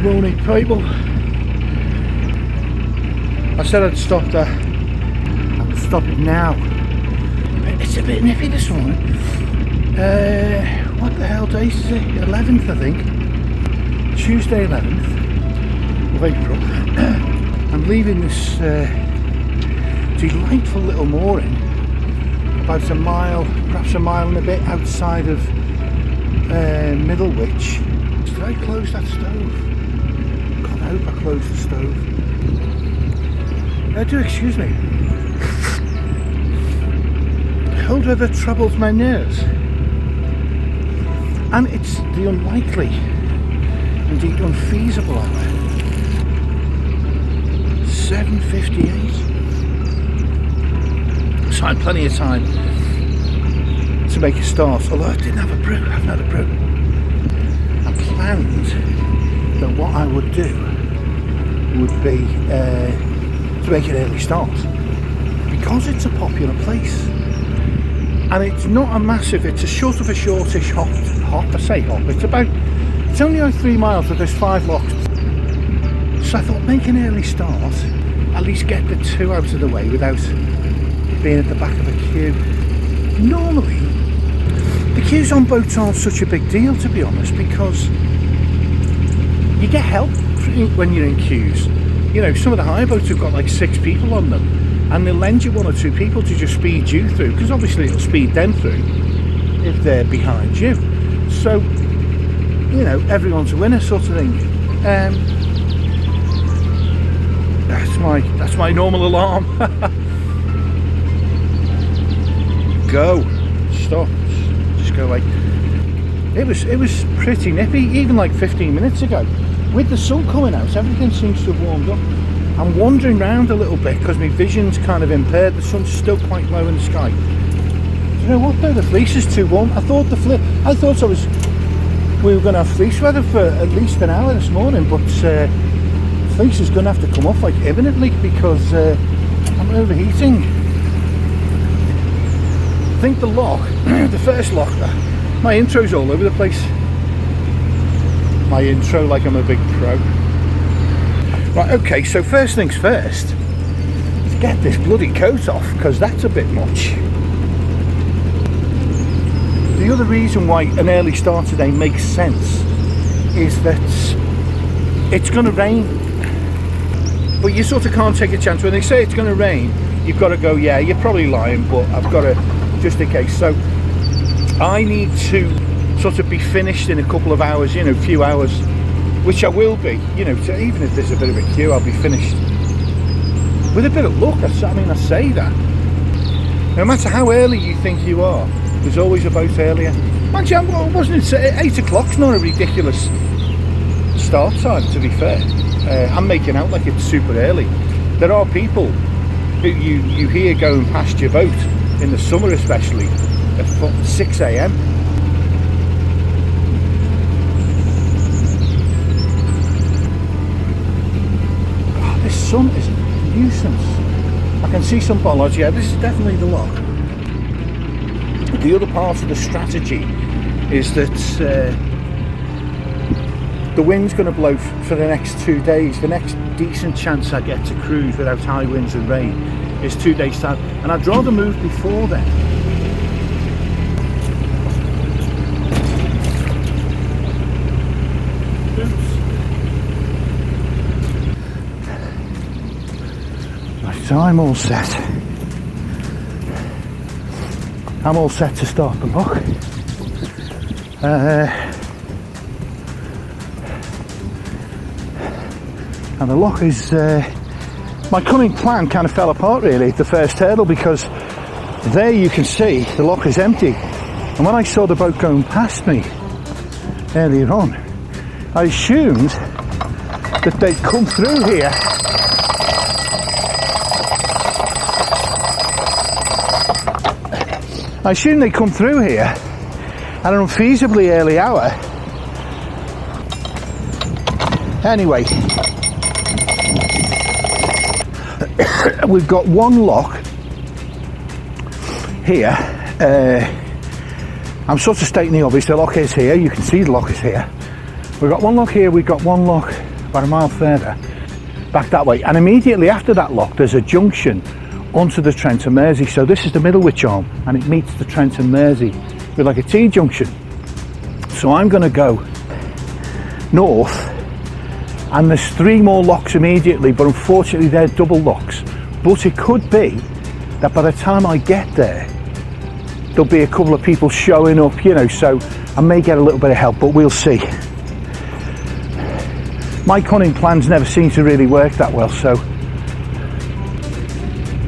Good morning, people. I said I'd stop there. I will stop it now. It's a bit nippy this morning. What the hell day is it? 11th, I think. Tuesday 11th of April. I'm leaving this delightful little mooring about a mile, perhaps a mile and a bit outside of Middlewich. Did I close that stove? God, I hope I closed the stove. Do excuse me. Cold weather troubles my nerves, and it's the unlikely, indeed unfeasible hour. 7:58. So I had plenty of time to make a start. Although I didn't have a brew. I haven't had a brew. I planned that what I would do would be to make an early start, because it's a popular place. And it's not a massive, it's a shortish hop, I say hop, it's only like 3 miles, but there's 5 locks. So I thought, make an early start, at least get the 2 out of the way without being at the back of a queue. Normally, the queues on boats aren't such a big deal, to be honest, because you get help when you're in queues. You know, some of the hire boats have got like 6 people on them, and they'll lend you 1 or 2 people to just speed you through, because obviously it'll speed them through if they're behind you. So, you know, everyone's a winner sort of thing. That's my normal alarm. Go, stop, just go away. It was pretty nippy, even like 15 minutes ago. With the sun coming out, everything seems to have warmed up. I'm wandering around a little bit because my vision's kind of impaired. The sun's still quite low in the sky. Do you know what though? The fleece is too warm. I thought we were going to have fleece weather for at least an hour this morning, but fleece is going to have to come off like imminently because I'm overheating. I think the lock, the first lock, my intro's all over the place. My intro like I'm a big pro. Right, okay, so first things first, let's get this bloody coat off, because that's a bit much. The other reason why an early start today makes sense is that it's going to rain, but you sort of can't take a chance. When they say it's going to rain, you've got to go, yeah, you're probably lying, but I've got to, just in case. So I need to sort of be finished in a couple of hours, you know, few hours, which I will be, you know, so even if there's a bit of a queue, I'll be finished. With a bit of luck, I say that. No matter how early you think you are, there's always a boat earlier. Actually, wasn't it 8 o'clock's not a ridiculous start time, to be fair. I'm making out like it's super early. There are people who you hear going past your boat, in the summer especially, at 6 a.m. Sun is a nuisance. I can see some bollards. Yeah, this is definitely the lock. The other part of the strategy is that the wind's going to blow for the next 2 days. The next decent chance I get to cruise without high winds and rain is 2 days time, and I'd rather move before then. So I'm all set. I'm all set to start the lock. And the lock is... my cunning plan kind of fell apart really at the first hurdle, because there you can see the lock is empty. And when I saw the boat going past me earlier on, I assumed that they'd come through here. I assume they come through here at an unfeasibly early hour. Anyway, we've got one lock here. I'm sort of stating the obvious, the lock is here, you can see the lock is here. We've got one lock here, we've got one lock about a mile further, back that way. And immediately after that lock, there's a junction onto the Trent and Mersey. So this is the Middlewich arm, and it meets the Trent and Mersey with like a T-junction. So I'm going to go north, and there's 3 more locks immediately, but unfortunately they're double locks. But it could be that by the time I get there, there'll be a couple of people showing up, you know, so I may get a little bit of help, but we'll see. My cunning plans never seem to really work that well, so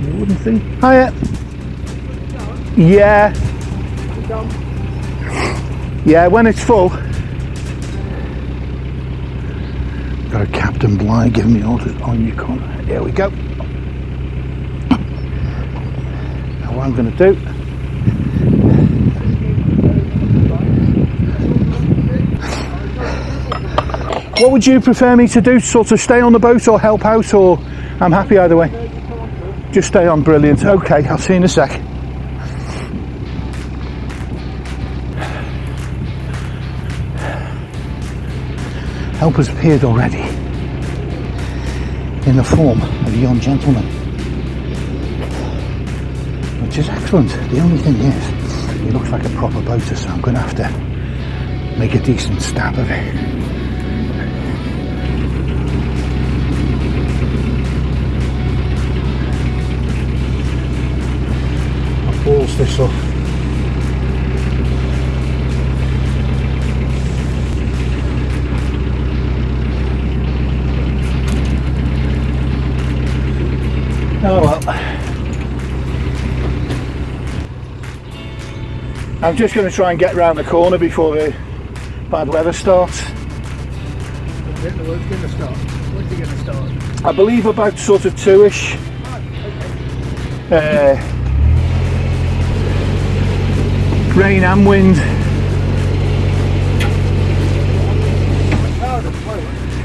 you wouldn't think. Hiya. Yeah. Yeah, when it's full. Got a Captain Bligh giving me orders on your corner. Here we go. Now what I'm going to do. What would you prefer me to do? Sort of stay on the boat or help out, or I'm happy either way? Just stay on, brilliant. Okay, I'll see you in a sec. Help has appeared already in the form of a young gentleman, which is excellent. The only thing is, he looks like a proper boater, so I'm going to have to make a decent stab of it. Balls this off. Oh well. I'm just going to try and get round the corner before the bad weather starts. When's it going to start? When's it going to start? I believe about sort of 2ish. Rain and wind.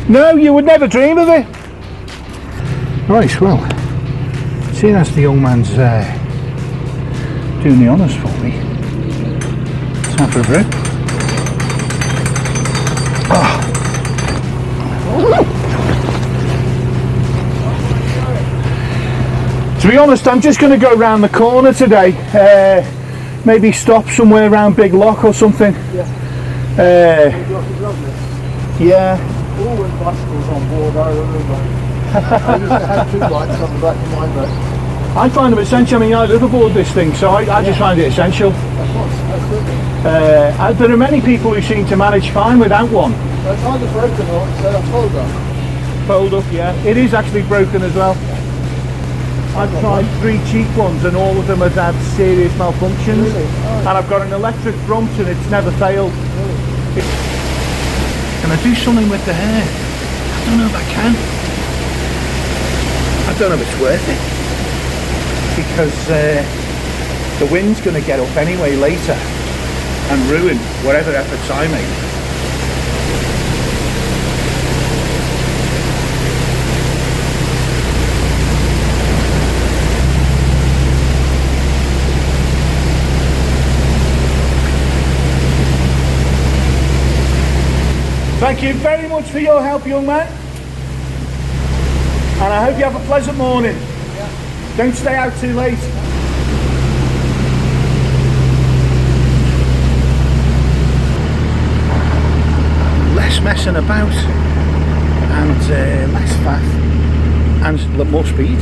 No, you would never dream of it. Right, well, seeing as the young man's doing the honours for me, time for a brew. Oh. To be honest, I'm just going to go round the corner today. Maybe stop somewhere around Big Lock or something. Yeah. Yeah. All when bicycles on board, I remember. I used to have 2 lights on the back of my boat. I find them essential. I mean, I live aboard this thing, so I just find it essential. There are many people who seem to manage fine without one. So it's either broken or it's fold up. Fold up, yeah. It is actually broken as well. I've tried 3 cheap ones and all of them have had serious malfunctions. Really? Oh. And I've got an electric front and it's never failed. Really? Can I do something with the hair? I don't know if I can. I don't know if it's worth it. Because the wind's going to get up anyway later and ruin whatever efforts I make. Thank you very much for your help, young man. And I hope you have a pleasant morning. Yeah. Don't stay out too late. Less messing about and less faff and more speed.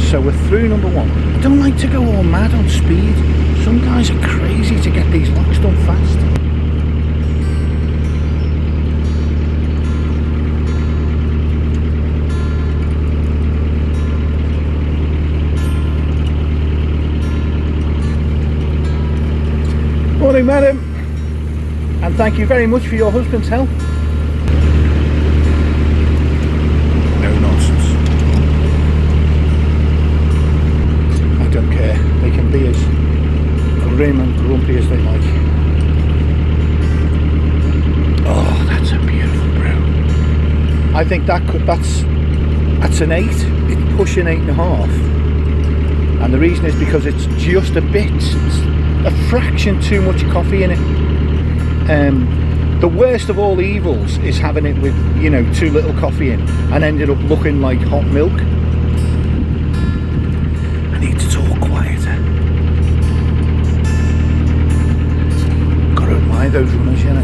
So we're through number 1. I don't like to go all mad on speed. Some guys are crazy to get these locks done fast. Morning, madam, and thank you very much for your husband's help. No nonsense. I don't care. They can be as grim and grumpy as they like. Oh, that's a beautiful brew. I think that's an 8. It's pushing 8.5, and the reason is because it's just a fraction too much coffee in it. The worst of all evils is having it with, you know, too little coffee in and ended up looking like hot milk. I need to talk quieter. Got to admire those runners, you know.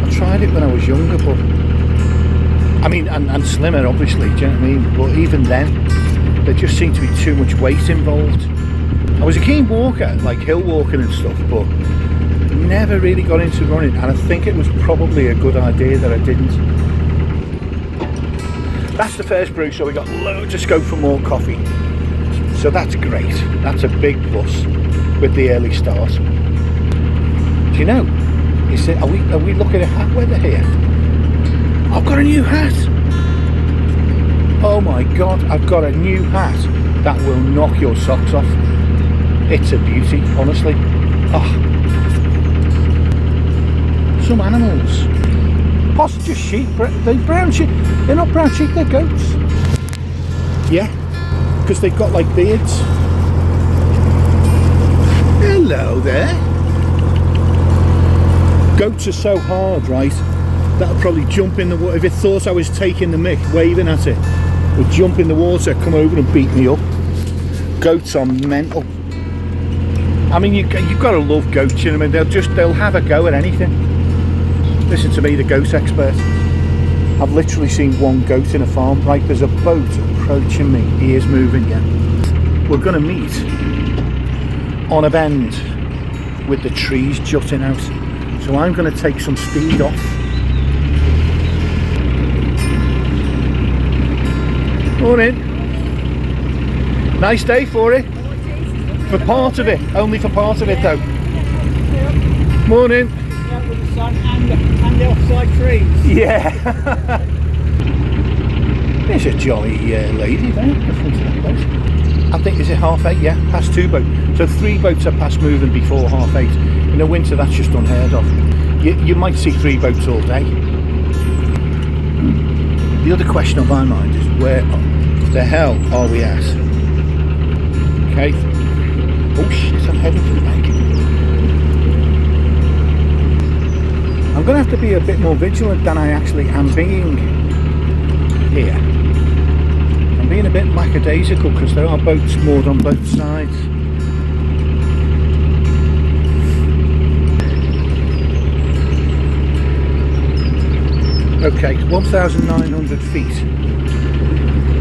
I tried it when I was younger, but I mean, and slimmer obviously, do you know what I mean? But even then, there just seemed to be too much weight involved. I was a keen walker, like hill walking and stuff, but never really got into running, and I think it was probably a good idea that I didn't. That's the first brew, so we got loads of scope for more coffee. So that's great. That's a big plus with the early start. Do you know? Are we looking at hat weather here? I've got a new hat. Oh my god, I've got a new hat that will knock your socks off. It's a beauty, honestly. Oh. Some animals, possibly just sheep. They're brown sheep. They're not brown sheep, they're goats. Yeah, because they've got like beards. Hello there. Goats are so hard, right? That'll probably jump in the water. If it thought I was taking the mick, waving at it, would jump in the water, come over and beat me up. Goats are mental. I mean, you've got to love goats, you know what I mean? They'll have a go at anything. Listen to me, the goat expert. I've literally seen one goat in a farm. Right, there's a boat approaching me. He is moving, yeah. We're going to meet on a bend with the trees jutting out. So I'm going to take some speed off. Morning. Nice day for it. For part of it. Only for part of it though. Morning. With the sun and the offside trees. Yeah. There's a jolly lady there at the front of that boat. I think, is it 8:30? Yeah, past 2 boats. So 3 boats are past moving before 8:30. In the winter, that's just unheard of. You might see 3 boats all day. The other question on my mind is, where the hell are we at? Okay. Oh shit, I'm heading for the bank. I'm going to have to be a bit more vigilant than I actually am being here. I'm being a bit lackadaisical because there are boats moored on both sides. Okay, 1,900 feet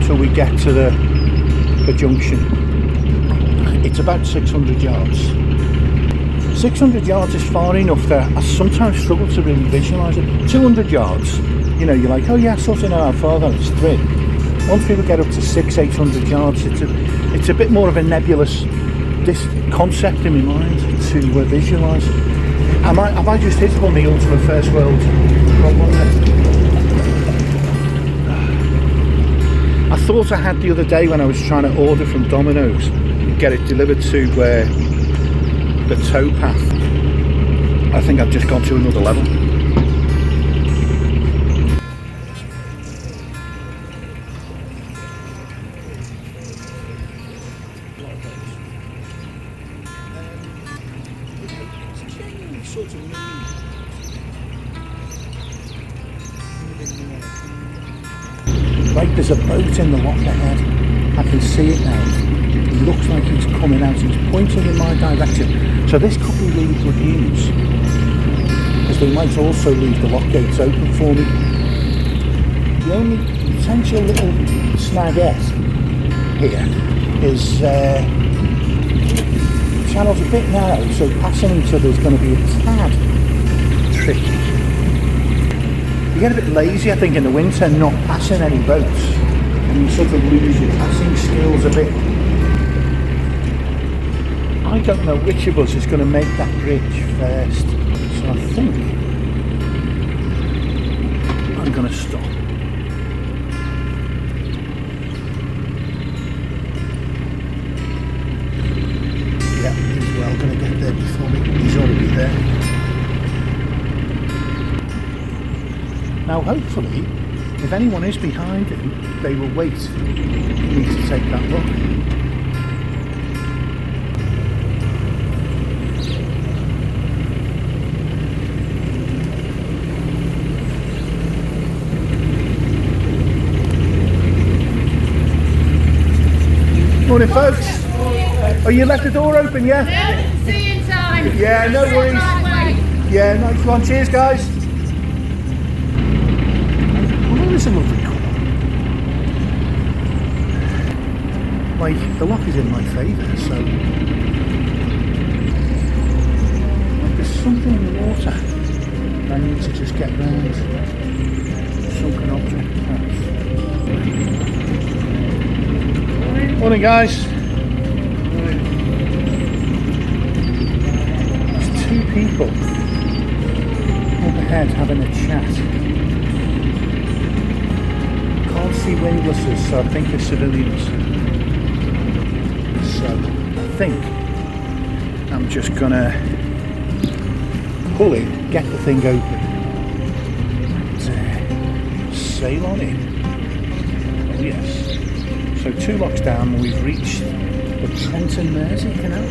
till we get to the junction. It's about 600 yards. 600 yards is far enough that I sometimes struggle to really visualise it. 200 yards, you know, you're like, oh yeah, I sort of know how far that is. 3. Once people get up to 600-800 yards, it's a bit more of a nebulous concept in my mind to visualise. Have I just hit upon the ultimate first world problem there? I thought I had the other day when I was trying to order from Domino's, get it delivered to the towpath. I think I've just gone to another level. Right, there's a boat in the lock ahead. I can see it now. It looks like he's coming out. He's pointing in my direction. So this could be really good news, because they might also leave the lock gates open for me. The only potential little snagette here is the channel's a bit narrow, so passing each other is going to be a tad tricky. You get a bit lazy, I think, in the winter not passing any boats, and you sort of lose your passing skills a bit. I don't know which of us is going to make that bridge first, so I think I'm going to stop. Yeah, he's well going to get there before me. He's already there. Now hopefully, if anyone is behind him, they will wait for me to take that look. Morning, folks. Oh, you left the door open, yeah? No, see you in time. Yeah, no worries. Yeah, nice one. Cheers, guys. Well, there is a lovely colour. Like, the lock is in my favour, so... Like, there's something in the water I need to just get round. Sunken object, perhaps. Morning, guys. There's two people overhead having a chat. Can't see windlasses, so I think they're civilians. So I think I'm just gonna pull it, get the thing open, and sail on in. Oh yes. So 2 locks down, we've reached the Trenton Mersey Canal.